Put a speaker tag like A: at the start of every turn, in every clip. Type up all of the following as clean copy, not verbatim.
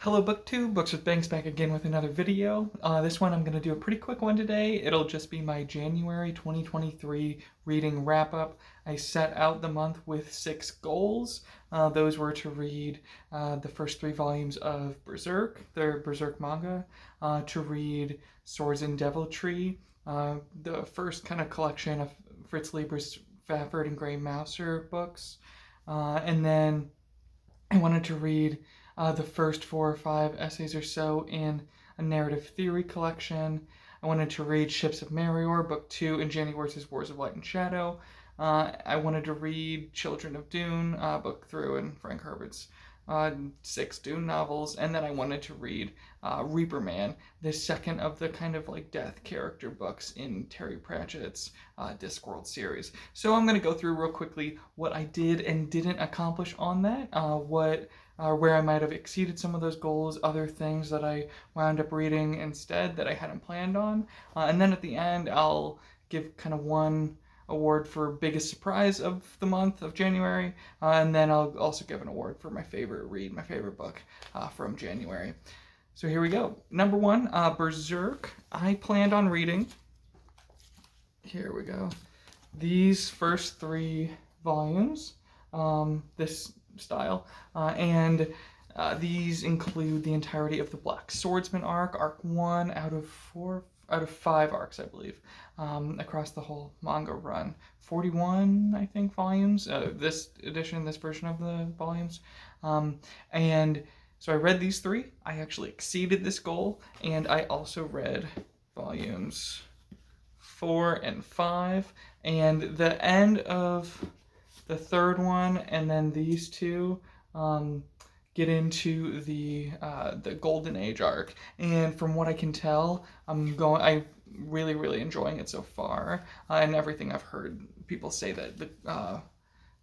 A: Hello BookTube, Books with Banks back again with another video. This one I'm going to do a pretty quick one today. It'll just be my January 2023 reading wrap-up. I set out the month with 6 goals. Those were to read the first 3 volumes of Berserk, the Berserk manga, to read Swords and Deviltry, the first kind of collection of Fritz Leiber's Fafhrd and Grey Mouser books, and then I wanted to read the first 4 or 5 essays or so in a narrative theory collection. I wanted to read Ships of Merior, Book 2, and Janie Wurz's Wars of Light and Shadow. I wanted to read Children of Dune, Book 3, and Frank Herbert's 6 Dune novels. And then I wanted to read Reaper Man, the second of the kind of like death character books in Terry Pratchett's Discworld series. So I'm going to go through real quickly what I did and didn't accomplish on that, where I might have exceeded some of those goals, other things that I wound up reading instead that I hadn't planned on. And then at the end, I'll give kind of one award for biggest surprise of the month of January, and then I'll also give an award for my favorite read, my favorite book from January. So here we go. Number 1, Berserk. I planned on reading, here we go, these first 3 volumes, this style, and these include the entirety of the Black Swordsman arc 1 out of 5 arcs, I believe, across the whole manga run. 41, I think, volumes, this edition, this version of the volumes, and so I read these 3. I actually exceeded this goal, and I also read volumes 4 and 5, and the end of the 3rd one and then these 2 get into the Golden Age arc, and from what I can tell, I'm really enjoying it so far, and everything I've heard people say that the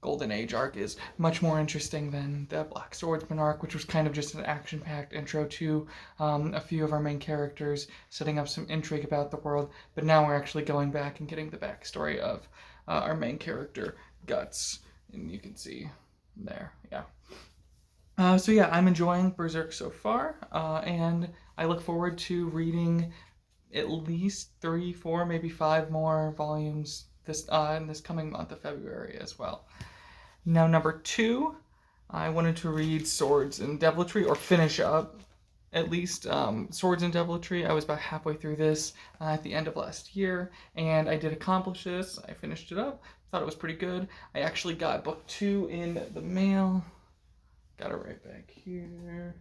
A: Golden Age arc is much more interesting than the Black Swordsman arc, which was kind of just an action-packed intro to a few of our main characters, setting up some intrigue about the world, but now we're actually going back and getting the backstory of our main character, Guts, and you can see there, yeah. So yeah, I'm enjoying Berserk so far, and I look forward to reading at least 3, 4, maybe 5 more volumes in this coming month of February as well. Now, number 2, I wanted to read Swords and Deviltry, or finish up at least Swords and Deviltry. I was about halfway through this at the end of last year, and I did accomplish this. I finished it up. Thought it was pretty good. I actually got book 2 in the mail. Got it right back here.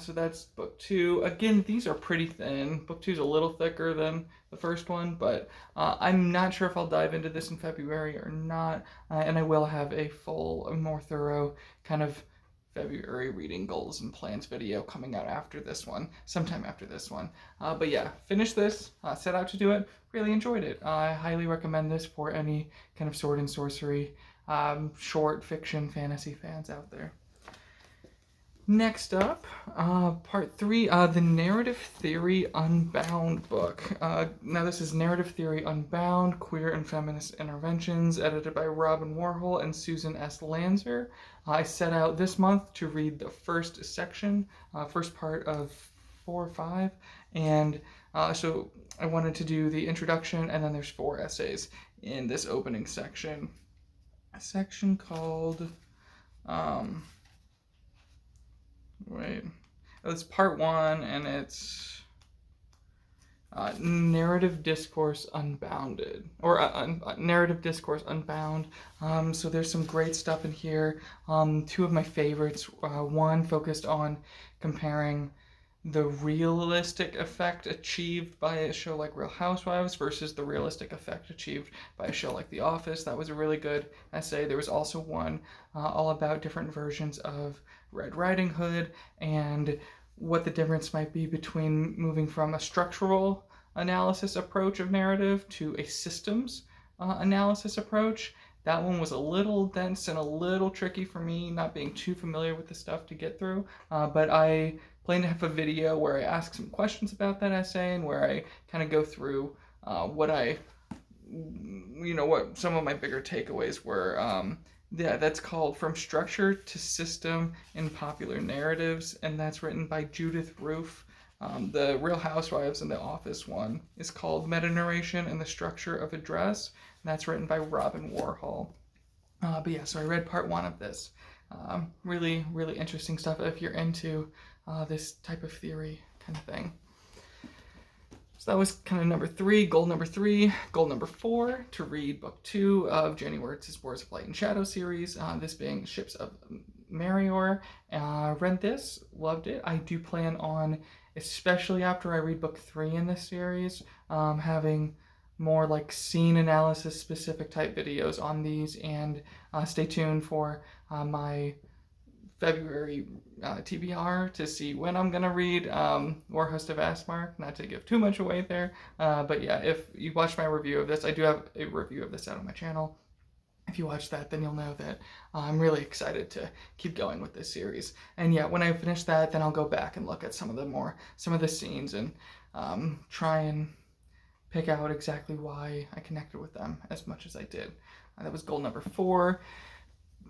A: So that's book 2. Again, these are pretty thin. Book 2 is a little thicker than the first one, but I'm not sure if I'll dive into this in February or not, and I will have a full, more thorough kind of February reading goals and plans video coming out after this one, sometime after this one. But yeah, finished this, set out to do it, really enjoyed it. I highly recommend this for any kind of sword and sorcery, short fiction, fantasy fans out there. Next up, part 3, the Narrative Theory Unbound book. Now this is Narrative Theory Unbound, Queer and Feminist Interventions, edited by Robin Warhol and Susan S. Lanzer. I set out this month to read the first section, first part of 4 or 5, and so I wanted to do the introduction, and then there's 4 essays in this opening section. A section called, it's part 1, and it's Narrative Discourse Unbounded, or Narrative Discourse Unbound. So there's some great stuff in here. 2 of my favorites, one focused on comparing the realistic effect achieved by a show like Real Housewives versus the realistic effect achieved by a show like The Office. That was a really good essay. There was also one all about different versions of Red Riding Hood and what the difference might be between moving from a structural analysis approach of narrative to a systems analysis approach. That one was a little dense and a little tricky for me, not being too familiar with the stuff to get through, but I plan to have a video where I ask some questions about that essay and where I kind of go through what some of my bigger takeaways were Yeah, that's called From Structure to System in Popular Narratives, and that's written by Judith Roof. The Real Housewives and The Office one is called Meta Narration and the Structure of Address, and that's written by Robin Warhol. But yeah, so I read part one of this. Really, really interesting stuff if you're into this type of theory kind of thing. So that was kind of number three, goal number three. Goal number four, to read book 2 of Jenny Wirtz's Wars of Light and Shadow series, this being Ships of Merior. Read this, loved it. I do plan on, especially after I read book 3 in this series, having more like scene analysis specific type videos on these, and stay tuned for my February TBR to see when I'm gonna read War Host of Astmark. Not to give too much away there, but yeah, if you watch my review of this, I do have a review of this out on my channel. If you watch that, then you'll know that I'm really excited to keep going with this series. And yeah, when I finish that, then I'll go back and look at some of the scenes and try and pick out exactly why I connected with them as much as I did. That was goal number 4.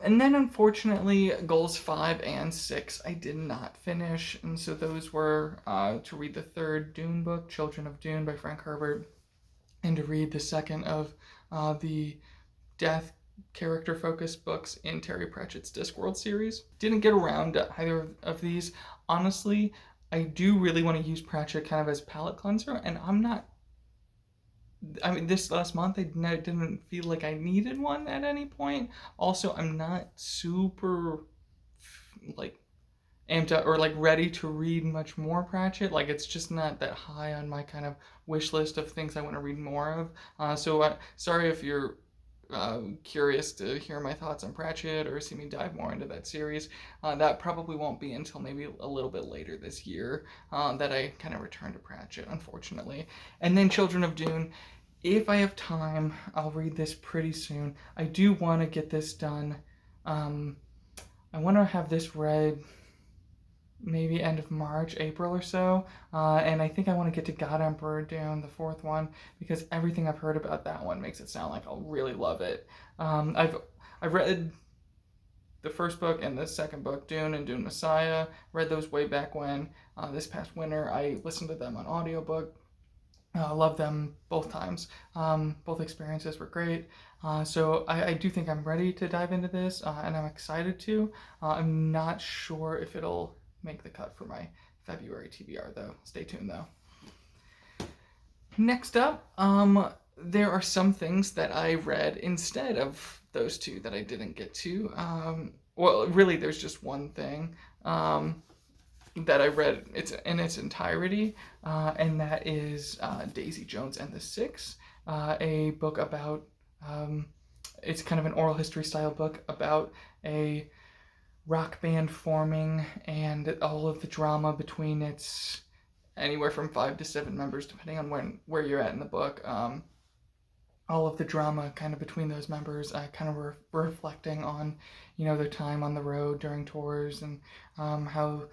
A: And then, unfortunately, goals 5 and 6 I did not finish, and so those were to read the third Dune book, Children of Dune by Frank Herbert, and to read the second of the death character-focused books in Terry Pratchett's Discworld series. Didn't get around to either of these. Honestly, I do really want to use Pratchett kind of as palate cleanser, and this last month I didn't feel like I needed one at any point. Also, I'm not super like amped up or like ready to read much more Pratchett. Like, it's just not that high on my kind of wish list of things I want to read more of. Sorry if you're curious to hear my thoughts on Pratchett or see me dive more into that series. That probably won't be until maybe a little bit later this year that I kind of return to Pratchett, unfortunately. And then Children of Dune. If I have time, I'll read this pretty soon. I do want to get this done. I want to have this read maybe end of March, April or so. And I think I want to get to God Emperor Dune, the 4th one, because everything I've heard about that one makes it sound like I'll really love it. I've read the first book and the second book, Dune and Dune Messiah. Read those way back when. This past winter, I listened to them on audiobook. Love them both times. Both experiences were great. So I do think I'm ready to dive into this, and I'm excited to. I'm not sure if it'll make the cut for my February TBR, though. Stay tuned, though. Next up, there are some things that I read instead of those two that I didn't get to. Well, really, there's just one thing that I read in its entirety, and that is Daisy Jones and the Six, a book about, it's kind of an oral history style book about a rock band forming and all of the drama between its anywhere from 5 to 7 members, depending on where you're at in the book. All of the drama kind of between those members, kind of reflecting on, their time on the road during tours, and how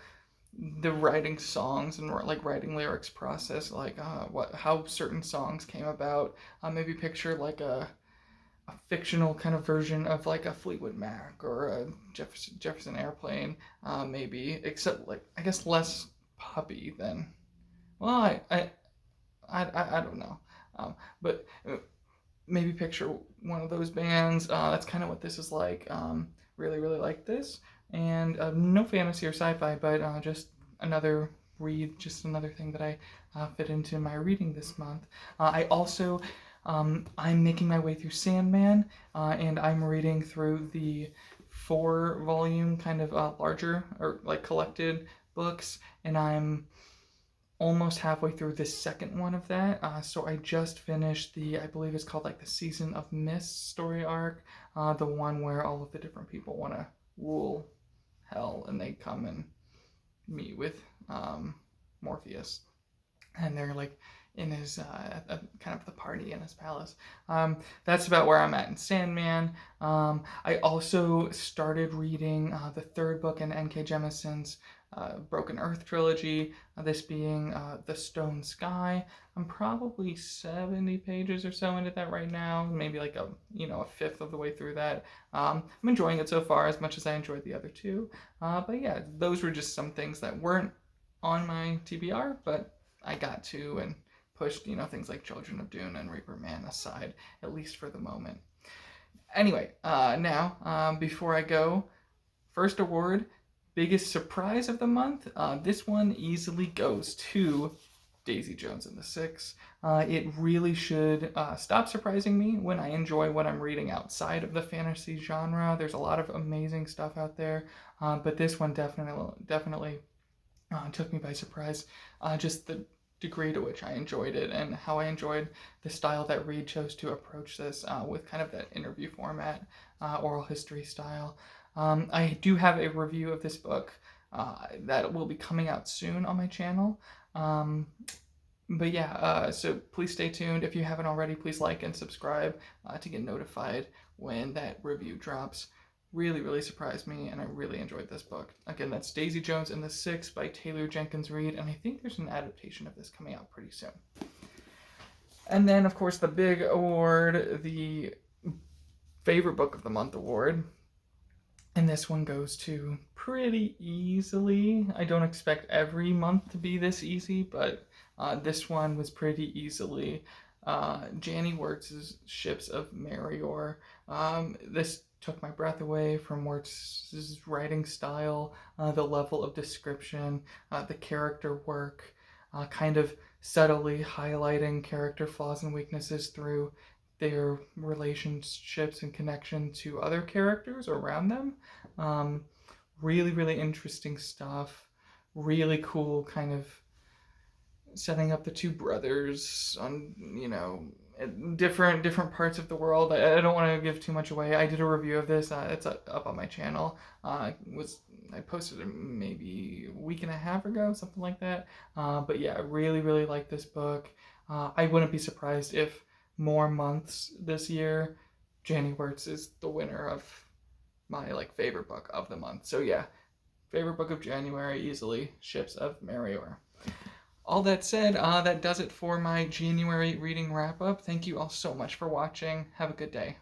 A: the writing songs and like writing lyrics process, like how certain songs came about. Maybe picture like a fictional kind of version of like a Fleetwood Mac or a Jefferson Airplane, maybe, except like I guess less poppy than. Well, I don't know, but maybe picture one of those bands. That's kind of what this is like. Really, really like this. And no fantasy or sci-fi, but just another read, just another thing that I fit into my reading this month. I also, I'm making my way through Sandman, and I'm reading through the 4-volume kind of larger or like collected books, and I'm almost halfway through the second one of that. So I just finished I believe it's called like the Season of Mist story arc, the one where all of the different people want to rule hell, and they come and meet with Morpheus, and they're like, in his kind of the party in his palace. That's about where I'm at in Sandman. I also started reading the third book in N.K. Jemisin's Broken Earth trilogy, this being The Stone Sky. I'm probably 70 pages or so into that right now, maybe like a fifth of the way through that. I'm enjoying it so far as much as I enjoyed the other two. But yeah, those were just some things that weren't on my TBR, but I got to and pushed, things like Children of Dune and Reaper Man aside, at least for the moment. Anyway, now, before I go, first award, biggest surprise of the month. This one easily goes to Daisy Jones and the Six. It really should stop surprising me when I enjoy what I'm reading outside of the fantasy genre. There's a lot of amazing stuff out there, but this one definitely took me by surprise. Just the degree to which I enjoyed it and how I enjoyed the style that Reed chose to approach this with kind of that interview format, oral history style. I do have a review of this book that will be coming out soon on my channel. But yeah, so please stay tuned. If you haven't already, please like and subscribe to get notified when that review drops. Really, really surprised me, and I really enjoyed this book. Again, that's Daisy Jones and the Six by Taylor Jenkins Reid, and I think there's an adaptation of this coming out pretty soon. And then, of course, the big award, the favorite book of the month award. And this one goes to pretty easily. I don't expect every month to be this easy, but this one was pretty easily Janny Wurtz's Ships of Merior. This took my breath away from Wurtz's writing style, the level of description, the character work, kind of subtly highlighting character flaws and weaknesses through their relationships and connection to other characters around them. Really, really interesting stuff. Really cool kind of setting up the two brothers on, different parts of the world. I don't want to give too much away. I did a review of this. It's up on my channel. I posted it maybe a week and a half ago, something like that. But yeah, I really, really like this book. I wouldn't be surprised if more months this year, Janny Wurtz is the winner of my favorite book of the month. So yeah, favorite book of January easily, Ships of Merior. All that said, that does it for my January reading wrap up. Thank you all so much for watching. Have a good day.